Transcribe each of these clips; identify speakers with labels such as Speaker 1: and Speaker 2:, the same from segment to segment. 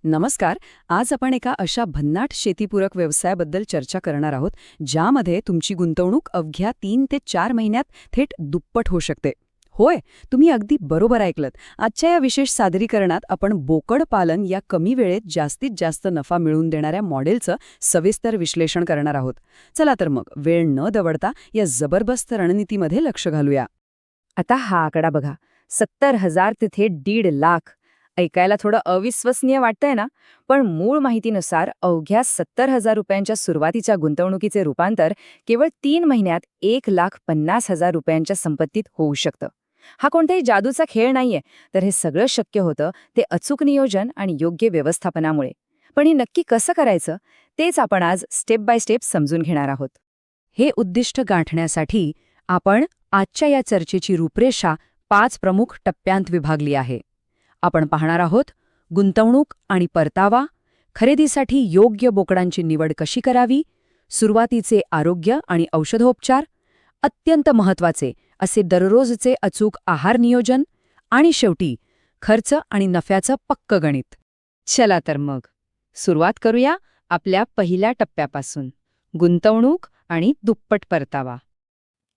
Speaker 1: नमस्कार. आज आपण एका अशा भन्नाट शेतीपूरक व्यवसायाबद्दल चर्चा करणार आहोत, ज्यामध्ये तुमची गुंतवणूक अवघ्या 3 ते 4 महिन्यात थेट दुप्पट होऊ शकते. होय, तुम्ही अगदी बरोबर ऐकलत. आजच्या या विशेष सादरीकरणात आपण बोकड पालन या कमी वेळेत जास्तीत जास्त नफा मिळवून देणाऱ्या मॉडेलचं सविस्तर विश्लेषण करणार आहोत. चला तर मग वेळ न दवडता या जबरदस्त रणनीतीमध्ये लक्ष घालूया.
Speaker 2: आता हा आकडा बघा, 70,000 ते थेट 1.5 लाख. ऐकायला थोडं अविश्वसनीय वाटतंय ना, पण मूळ माहितीनुसार अवघ्या 70,000 रुपयांच्या सुरुवातीच्या गुंतवणुकीचे रूपांतर केवळ 3 महिन्यात 1,50,000 रुपयांच्या संपत्तीत होऊ शकतं. हा कोणताही जादूचा खेळ नाहीये, तर हे सगळं शक्य होतं ते अचूक नियोजन आणि योग्य व्यवस्थापनामुळे. पण हे नक्की कसं करायचं तेच आपण आज स्टेप बाय स्टेप समजून घेणार आहोत.
Speaker 1: हे उद्दिष्ट गाठण्यासाठी आपण आजच्या या चर्चेची रूपरेषा 5 प्रमुख टप्प्यांत विभागली आहे. आपण पाहणार आहोत गुंतवणूक आणि परतावा, खरेदीसाठी योग्य बोकडांची निवड कशी करावी, सुरुवातीचे आरोग्य आणि औषधोपचार, अत्यंत महत्त्वाचे असे दररोजचे अचूक आहार नियोजन आणि शेवटी खर्च आणि नफ्याचं पक्क गणित. चला तर मग सुरुवात करूया आपल्या पहिल्या टप्प्यापासून, गुंतवणूक आणि दुप्पट परतावा.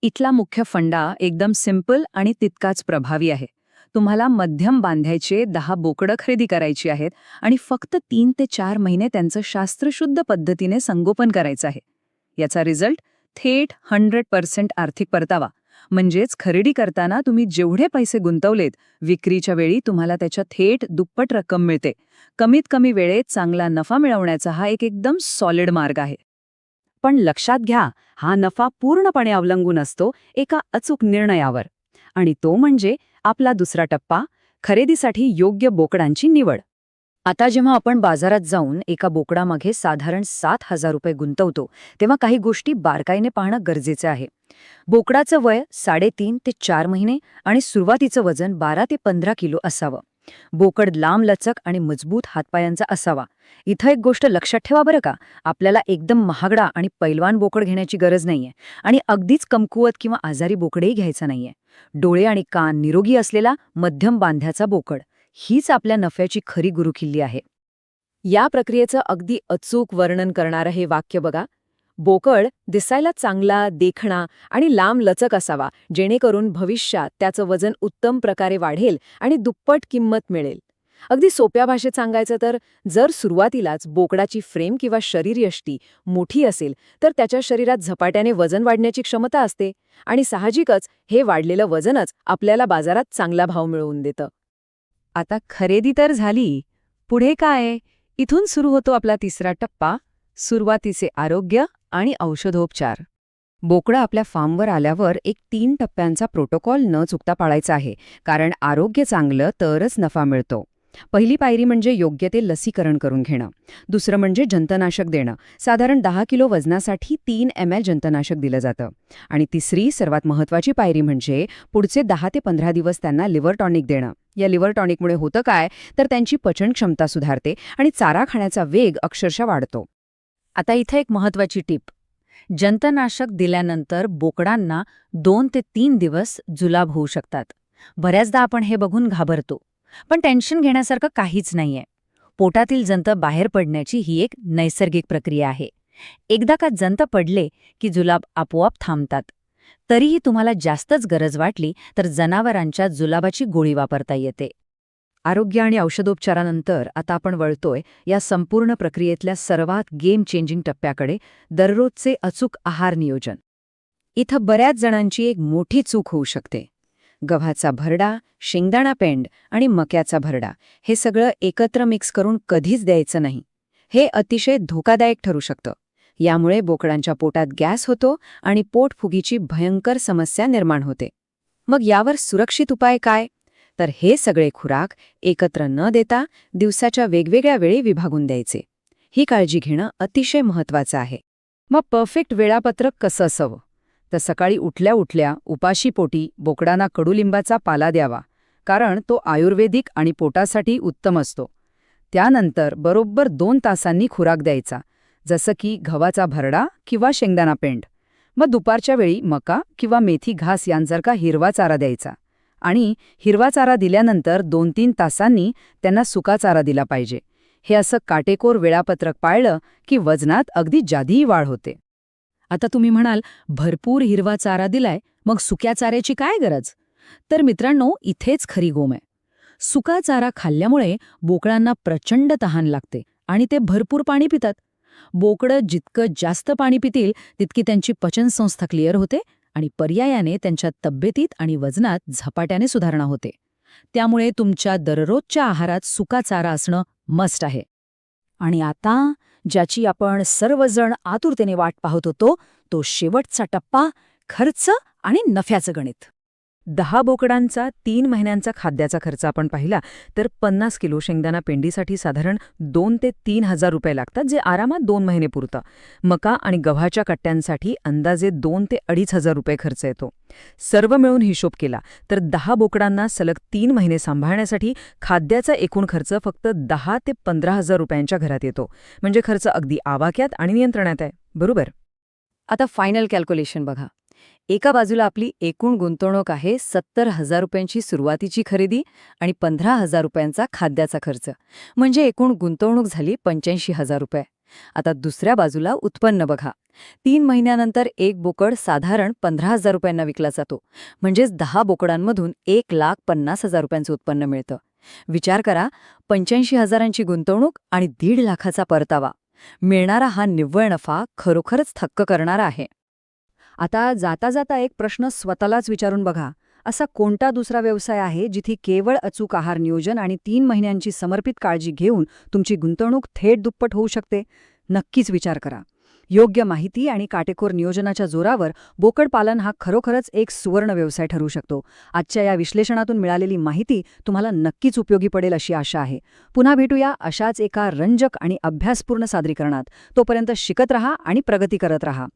Speaker 1: इथला मुख्य फंडा एकदम सिंपल आणि तितकाच प्रभावी आहे. तुम्हाला मध्यम बांध्याचे 10 बोकडं खरेदी करायची आहेत आणि फक्त 3 ते 4 महिने त्यांचं शास्त्रशुद्ध पद्धतीने संगोपन करायचं आहे. याचा रिझल्ट थेट 100% आर्थिक परतावा. म्हणजेच खरेदी करताना तुम्ही जेवढे पैसे गुंतवलेत, विक्रीच्या वेळी तुम्हाला त्याच्या थेट दुप्पट रक्कम मिळते. कमीत कमी वेळेत चांगला नफा मिळवण्याचा हा एक एकदम सॉलिड मार्ग आहे. पण लक्षात घ्या, हा नफा पूर्णपणे अवलंबून असतो एका अचूक निर्णयावर, आणि तो म्हणजे आपला दुसरा टप्पा, खरेदीसाठी योग्य बोकडांची निवड. आता जेव्हा आपण बाजारात जाऊन एका बोकडामागे साधारण 7,000 रुपये गुंतवतो, तेव्हा काही गोष्टी बारकाईने पाहणं गरजेचं आहे. बोकडाचं वय 3.5 ते 4 महिने आणि सुरुवातीचं वजन 12 ते 15 किलो असावं. बोकड लांब लचक आणि मजबूत हातपायांचा असावा. इथं एक गोष्ट लक्षात ठेवा बरं का, आपल्याला एकदम महागडा आणि पैलवान बोकड घेण्याची गरज नाहीये आणि अगदीच कमकुवत किंवा आजारी बोकडेही घ्यायचा नाहीये. डोळे आणि कान निरोगी असलेला मध्यम बांध्याचा बोकड, हीच आपल्या नफ्याची खरी गुरुकिल्ली आहे. या प्रक्रियेचं अगदी अचूक वर्णन करणारं हे वाक्य बघा. बोकड दिसायला चांगला, देखणा आणि लांब लचक असावा, जेणेकरून भविष्यात त्याचं वजन उत्तम प्रकारे वाढेल आणि दुप्पट किंमत मिळेल. अगदी सोप्या भाषेत सांगायचं तर, जर सुरुवातीलाच बोकडाची फ्रेम किंवा शरीरयष्टी मोठी असेल, तर त्याच्या शरीरात झपाट्याने वजन वाढण्याची क्षमता असते आणि साहजिकच हे वाढलेलं वजनच आपल्याला बाजारात चांगला भाव मिळवून देतं. आता खरेदी तर झाली, पुढे काय? इथून सुरू होतो आपला तिसरा टप्पा, सुरुवातीचे आरोग्य आणि औषधोपचार. बोकडा आपल्या फार्मवर आल्यावर एक 3 टप्प्यांचा प्रोटोकॉल न चुकता पाळायचा आहे, कारण आरोग्य चांगलं तरच नफा मिळतो. पहिली पायरी म्हणजे योग्य ते लसीकरण करून घेणं. दुसरं म्हणजे जंतनाशक देणं. साधारण 10 किलो वजनासाठी 3 ml जंतनाशक दिलं जातं. आणि तिसरी सर्वात महत्त्वाची पायरी म्हणजे पुढचे 10 ते 15 दिवस त्यांना लिव्हर टॉनिक देणं. या लिव्हर टॉनिकमुळे होतं काय, तर त्यांची पचन क्षमता सुधारते आणि चारा खाण्याचा वेग अक्षरशः वाढतो. आता इथं एक महत्त्वाची टीप. जंतनाशक दिल्यानंतर बोकडांना 2 ते 3 दिवस जुलाब होऊ शकतात. बऱ्याचदा आपण हे बघून घाबरतो, पण टेन्शन घेण्यासारखं काहीच नाहीये. पोटातील जंत बाहेर पडण्याची ही एक नैसर्गिक प्रक्रिया आहे. एकदा का जंत पडले की जुलाब आपोआप थांबतात. तरीही तुम्हाला जास्तच गरज वाटली तर जनावरांच्या जुलाबाची गोळी वापरता येते. आरोग्य आणि औषधोपचारानंतर आता आपण वळतोय या संपूर्ण प्रक्रियेतल्या सर्वात गेम चेंजिंग टप्प्याकडे, दररोजचे अचूक आहार नियोजन. इथं बऱ्याच जणांची एक मोठी चूक होऊ शकते. गव्हाचा भरडा, शेंगदाणा पेंड आणि मक्याचा भरडा हे सगळं एकत्र मिक्स करून कधीच द्यायचं नाही. हे अतिशय धोकादायक ठरू शकतं. यामुळे बोकडांच्या पोटात गॅस होतो आणि पोटफुगीची भयंकर समस्या निर्माण होते. मग यावर सुरक्षित उपाय काय? तर हे सगळे खुराक एकत्र न देता दिवसाच्या वेगवेगळ्या वेळी विभागून द्यायचे. ही काळजी घेणं अतिशय महत्त्वाचं आहे. मग परफेक्ट वेळापत्रक कसं असावं? तर सकाळी उठल्या उठल्या उपाशीपोटी बोकडांना कडुलिंबाचा पाला द्यावा, कारण तो आयुर्वेदिक आणि पोटासाठी उत्तम असतो. त्यानंतर बरोबर 2 तासांनी खुराक द्यायचा, जसं की गव्हाचा भरडा किंवा शेंगदाणा पेंड. मग दुपारच्या वेळी मका किंवा मेथी घास यांसारखा हिरवा चारा द्यायचा. आणि हिरवा चारा दिल्यानंतर 2-3 तासांनी त्यांना सुका चारा दिला पाहिजे. हे असं काटेकोर वेळापत्रक पाळलं की वजनात अगदी जादीही वाढ होते. आता तुम्ही म्हणाल, भरपूर हिरवा चारा दिलाय, मग सुक्या चाऱ्याची काय गरज? तर मित्रांनो, इथेच खरी गोम आहे. सुका चारा खाल्ल्यामुळे बोकडांना प्रचंड तहान लागते आणि ते भरपूर पाणी पितात. बोकडं जितकं जास्त पाणी पितील तितकी त्यांची पचनसंस्था क्लिअर होते आणि पर्यायाने त्यांच्या तब्येतीत आणि वजनात झपाट्याने सुधारणा होते. त्यामुळे तुमच्या दररोजच्या आहारात सुका चारा असणं मस्ट आहे. आणि आता ज्याची आपण सर्वजण आतुरतेने वाट पाहत होतो, तो शेवटचा टप्पा, खर्च आणि नफ्याचं गणित. 10 बोकडांचा 3 महिन्यांचा खाद्याचा खर्च आपण पाहिला तर 50 किलो शेंगदाणा पेंडीसाठी साधारण 2 ते 3 हजार रुपये लागतात, जे आरामात 2 महिने पुरतं. मका आणि गव्हाच्या कट्ट्यांसाठी अंदाजे 2 ते 2.5 हजार रुपये खर्च येतो. सर्व मिळून हिशोब केला तर 10 बोकडांना सलग 3 महिने सांभाळण्यासाठी खाद्याचा एकूण खर्च फक्त 10 ते 15 हजार रुपयांच्या घरात येतो. म्हणजे खर्च अगदी आवाक्यात आणि नियंत्रणात आहे, बरोबर?
Speaker 2: आता फायनल कॅल्क्युलेशन बघा. एका बाजूला आपली एकूण गुंतवणूक आहे 70,000 रुपयांची सुरुवातीची खरेदी आणि 15,000 रुपयांचा खाद्याचा खर्च, म्हणजे एकूण गुंतवणूक झाली 85,000 रुपये. आता दुसऱ्या बाजूला उत्पन्न बघा. 3 महिन्यानंतर एक बोकड साधारण 15,000 रुपयांना विकला जातो, म्हणजेच 10 बोकडांमधून 1,50,000 रुपयांचं उत्पन्न मिळतं. विचार करा, 85,000ची गुंतवणूक आणि 1.5 लाखाचा परतावा. मिळणारा हा निव्वळ नफा खरोखरच थक्क करणारा आहे.
Speaker 1: आता जाता जाता एक प्रश्न स्वतःलाच विचारून बघा, असा कोणता दुसरा व्यवसाय आहे जिथे केवळ अचूक आहार नियोजन आणि 3 महिन्यांची समर्पित काळजी घेऊन तुमची गुंतवणूक थेट दुप्पट होऊ शकते? नक्कीच विचार करा. योग्य माहिती आणि काटेकोर नियोजनाच्या जोरावर बोकड पालन हा खरोखरच एक सुवर्ण व्यवसाय ठरू शकतो. आजच्या या विश्लेषणातून मिळालेली माहिती तुम्हाला नक्कीच उपयोगी पडेल अशी आशा आहे. पुन्हा भेटूया अशाच एका रंजक आणि अभ्यासपूर्ण सादरीकरणात. तोपर्यंत शिकत रहा आणि प्रगती करत रहा.